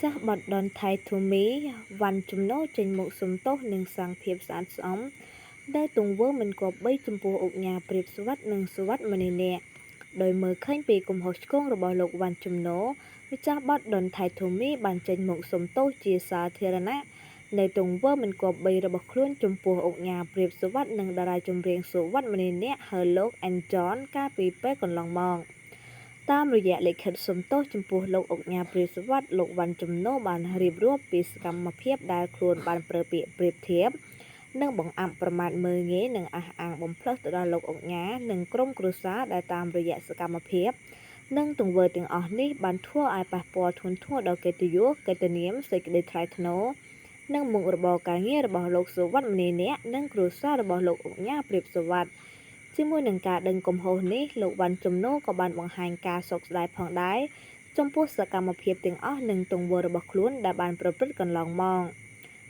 ចាស់បាត់ដនថៃធូមីវ៉ាន់ចំណូចេញមកសំទោសនឹងសង្ឃភាពស្អាតស្អំដែលទង្វើមិនគប្បីចំពោះអង្គញាព្រាបស្វិតនិងសវັດមនីអ្នកដោយមើលឃើញពីកំហុសឆ្គងរបស់លោកវ៉ាន់ចំណូម្ចាស់បាត់ដនថៃធូមីបានចេញមកសំទោសជាសាធារណៈនៅទង្វើមិនគប្បីរបស់ខ្លួនចំពោះអង្គញាព្រាបស្វិតនិងតារាចម្រៀងសវັດមនីអ្នកហៅលោកអែនចនកាលពីពេលកន្លងមកតាមរយៈលិខិតសំទោសចំពោះលោកអង្គញាព្រាបស្វិតលោកវ៉ាន់ចំណូបានរៀបរាប់ពីសកម្មភាពដែលខ្លួនបានប្រើពាក្យប្រៀបធៀបនិងបង្អាប់ប្រមាថមើលងាយនិងអះអាងបំផ្លើសទៅដល់លោកអង្គញានិងក្រុមគ្រួសារដែលតាមរយៈសកម្មភាពនិងទង្វើទាំងអស់នេះបានធ្វើឲ្យប៉ះពាល់ធ្ងន់ធ្ងរដល់កិត្តិយសកិត្តិនាមសេចក្តីថ្លៃថ្នូរនិងមុខរបរការងាររបស់លោកសុវត្ថិមនីអ្នកនិងគ្រួសាររបស់លោកអង្គញាព្រាបស្វិតជាមួយនឹងការដឹងកំហុសនេះលោកវ៉ាន់ចំណូក៏បានបង្ហាញការសោកស្ដាយផងដែរចំពោះសកម្មភាពទាំងអស់និងទង្វើរបស់ខ្លួនដែលបានប្រព្រឹត្តកន្លងមក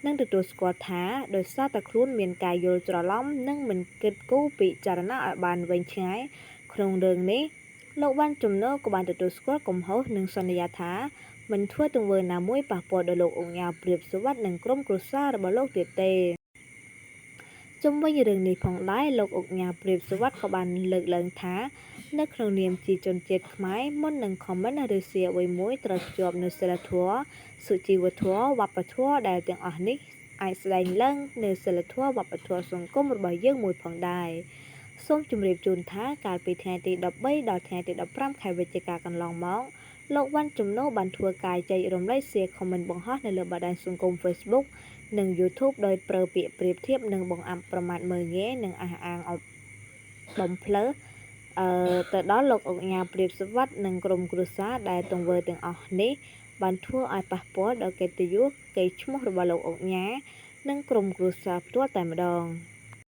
និងទទួលស្គាល់ថាដោយសារតែខ្លួនមានការយល់ច្រឡំនិងមិនគិតគូរពិចារណាឲ្យបានវែងឆ្ងាយក្នុងរឿងនេះលោកវ៉ាន់ចំណូក៏បានទទួលស្គាល់កំហុសនិងសន្យាថាមិនធ្វើទង្វើណាមួយប៉ះពាល់ដល់លោកអង្គញាព្រាបស្វិតនិងក្រុមគ្រួសាររបស់លោកទៀតទេជុំវិញរឿងនេះផងដែរលោកអង្គញាព្រាបស្វិតក៏បានលើកឡើងថានៅក្នុងនាមជាជនជាតិខ្មែរមុននឹងខមមិនឬសៀអ្វីមួយត្រូវភ្ជាប់នូវសីលធម៌សុជីវធម៌វប្បធម៌ដែលទាំងអស់នេះអាចស្ដែងឡើងនៅសីលធម៌វប្បធម៌សង្គមរបស់យើងមួយផងដែរសូមជម្រាបជូនថាកាលពីថ្ងៃទី13ដល់ថ្ងៃទី15ខែវិច្ឆិកាកន្លងមកលោកវ៉ាន់ចំណូបានធ្វើការចែករំលែក share comment បង្ហោះនៅលើបណ្ដាញសង្គម Facebook និង YouTube ដោយប្រើពាក្យប្រៀបធៀបនិងបង្អាប់ប្រមាថមើលងាយនិងអះអាងបំផ្លើសទៅដល់លោកអង្គញាព្រាបស្វិតនិងក្រុមគ្រួសារដែលទង្វើទាំងអស់នេះបានធ្វើឲ្យប៉ះពាល់ដល់កិត្តិយសកេរ្តិ៍ឈ្មោះរបស់លោកអង្គញានិងក្រុមគ្រួសារផ្ទាល់តែម្ដង។